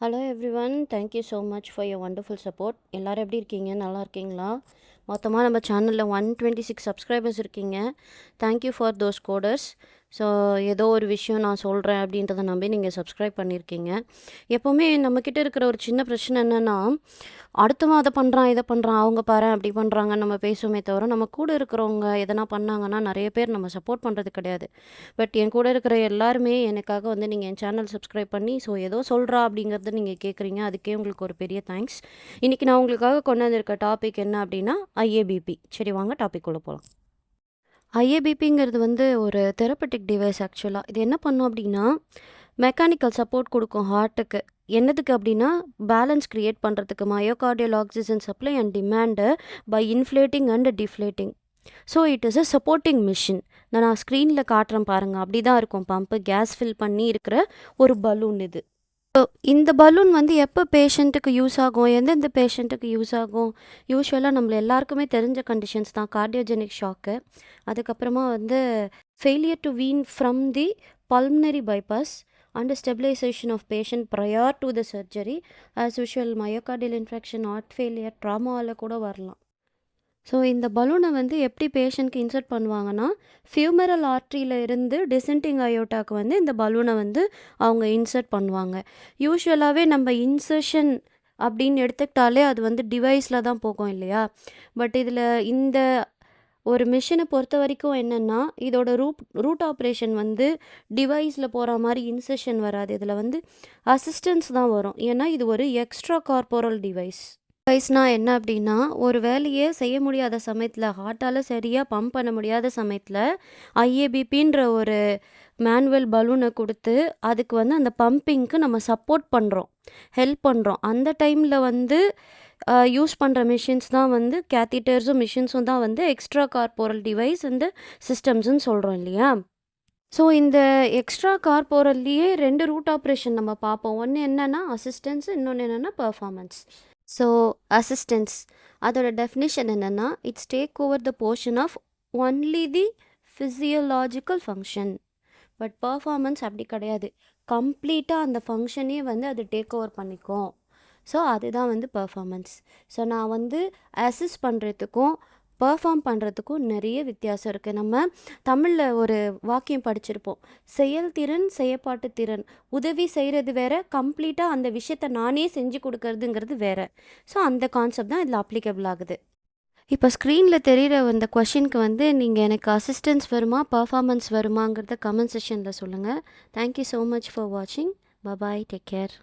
Hello everyone, thank you so much for your wonderful support. எல்லோரும் எப்படி இருக்கீங்க? நல்லா இருக்கீங்களா? மொத்தமாக நம்ம சேனலில் 126 சப்ஸ்கிரைபர்ஸ் இருக்கீங்க. Thank you for those coders. So ஏதோ ஒரு விஷயம் நான் சொல்கிறேன் அப்படின்றத நம்பி நீங்கள் சப்ஸ்கிரைப் பண்ணியிருக்கீங்க. எப்போவுமே நம்மக்கிட்ட இருக்கிற ஒரு சின்ன பிரச்சனை என்னென்னா, அடுத்தவன் அதை பண்ணுறான் இதை பண்ணுறான் அவங்க பாரு அப்படி பண்ணுறாங்கன்னு நம்ம பேசுவோமே தவிர, நம்ம கூட இருக்கிறவங்க எதனா பண்ணாங்கன்னா நிறைய பேர் நம்ம சப்போர்ட் பண்ணுறது கிடையாது. பட் என் கூட இருக்கிற எல்லாருமே எனக்காக வந்து நீங்கள் என் சேனல் சப்ஸ்கிரைப் பண்ணி ஸோ ஏதோ சொல்கிறா அப்படிங்கிறத நீங்கள் கேட்குறீங்க. அதுக்கே உங்களுக்கு ஒரு பெரிய தேங்க்ஸ். இன்றைக்கி நான் உங்களுக்காக கொண்டு வந்திருக்க டாபிக் என்ன அப்படின்னா ஐஏபிபி. சரி, வாங்க டாபிக் உள்ள போகலாம். ஐஏபிபிங்கிறது வந்து ஒரு தெரப்பட்டிக் டிவைஸ். ஆக்சுவலாக இது என்ன பண்ணும் அப்படின்னா, மெக்கானிக்கல் சப்போர்ட் கொடுக்கும் ஹார்ட்டுக்கு. என்னதுக்கு அப்படின்னா, பேலன்ஸ் க்ரியேட் பண்ணுறதுக்கு myocardial oxygen supply and demand by inflating and deflating. So it is a supporting machine. நான் ஸ்க்ரீனில் காட்டுறேன் பாருங்கள். அப்படி தான் இருக்கும். பம்பு கேஸ் ஃபில் பண்ணி இருக்கிற ஒரு பலூன் இது. ஸோ இந்த பலூன் வந்து எப்போ பேஷண்ட்டுக்கு யூஸ் ஆகும், எந்தெந்த பேஷண்ட்டுக்கு யூஸ் ஆகும்? யூஸ்வலாக நம்மள எல்லாருக்குமே தெரிஞ்ச கண்டிஷன்ஸ் தான். கார்டியோஜெனிக் ஷாக்கு, அதுக்கப்புறமா வந்து failure to wean from the pulmonary bypass and stabilization of patient prior to the surgery. As usual myocardial infection, heart failure, ட்ராமாவில் கூட வரலாம். ஸோ இந்த பலூனை வந்து எப்படி பேஷண்ட்க்கு இன்சர்ட் பண்ணுவாங்கன்னா, ஃபியூமரல் ஆர்ட்ரியில் இருந்து டிசென்டிங் அயோட்டாக்கு வந்து இந்த பலூனை வந்து அவங்க இன்சர்ட் பண்ணுவாங்க. யூஸ்வலாகவே நம்ம இன்சர்ஷன் அப்படின்னு எடுத்துக்கிட்டாலே அது வந்து டிவைஸில் தான் போகும் இல்லையா? பட் இதில் இந்த ஒரு மிஷினை பொறுத்த வரைக்கும் என்னென்னா, இதோட ரூட் ஆப்ரேஷன் வந்து டிவைஸில் போகிற மாதிரி இன்சர்ஷன் வராது. இதில் வந்து அசிஸ்டன்ஸ் தான் வரும். ஏன்னா இது ஒரு எக்ஸ்ட்ரா கார்போரல் டிவைஸ். டிவைஸ்னால் என்ன அப்படின்னா, ஒரு வேலையை செய்ய முடியாத சமயத்தில், ஹார்ட்டால் சரியாக பம்ப் பண்ண முடியாத சமயத்தில் ஐஏபிபின்ற ஒரு மேனுவல் பலூனை கொடுத்து அதுக்கு வந்து அந்த பம்பிங்க்கு நம்ம சப்போர்ட் பண்ணுறோம், ஹெல்ப் பண்ணுறோம். அந்த டைமில் வந்து யூஸ் பண்ணுற மிஷின்ஸ் தான் வந்து கேத்தீட்டர்ஸும் மிஷின்ஸும் தான் வந்து எக்ஸ்ட்ரா கார்போரல் டிவைஸ் இந்த சிஸ்டம்ஸ்ன்னு சொல்கிறோம் இல்லையா? ஸோ இந்த எக்ஸ்ட்ரா கார்போரல்லையே 2 ரூட் ஆப்ரேஷன் நம்ம பார்ப்போம். ஒன்று என்னென்னா அசிஸ்டன்ஸ், இன்னொன்று என்னென்னா பர்ஃபார்மன்ஸ். ஸோ அசிஸ்டன்ஸ் அதோட டெஃபினிஷன் என்னென்னா, it's take over the portion of only the physiological function. But performance அப்படி கிடையாது. கம்ப்ளீட்டாக அந்த ஃபங்க்ஷனே வந்து அது டேக் ஓவர் பண்ணிக்கும். ஸோ அதுதான் வந்து பர்ஃபார்மன்ஸ். ஸோ நான் வந்து அசிஸ்ட் பண்ணுறதுக்கும் பர்ஃபார்ம் பண்ணுறதுக்கும் நிறைய வித்தியாசம் இருக்குது. நம்ம தமிழில் ஒரு வாக்கியம் படிச்சிருப்போம், செயல்திறன் செயற்பாட்டு திறன். உதவி செய்கிறது வேற, கம்ப்ளீட்டாக அந்த விஷயத்தை நானே செஞ்சு கொடுக்கறதுங்கிறது வேற. ஸோ அந்த கான்செப்ட் தான் இதில் அப்ளிகபிள் ஆகுது. இப்போ ஸ்க்ரீனில் தெரிகிற அந்த கொஷினுக்கு வந்து நீங்கள் எனக்கு அசிஸ்டன்ஸ் வருமா பர்ஃபார்மன்ஸ் வருமாங்கிறத கமெண்ட் செக்ஷனில் சொல்லுங்கள். தேங்க்யூ ஸோ மச் ஃபார் வாட்சிங். Bye bye, take care.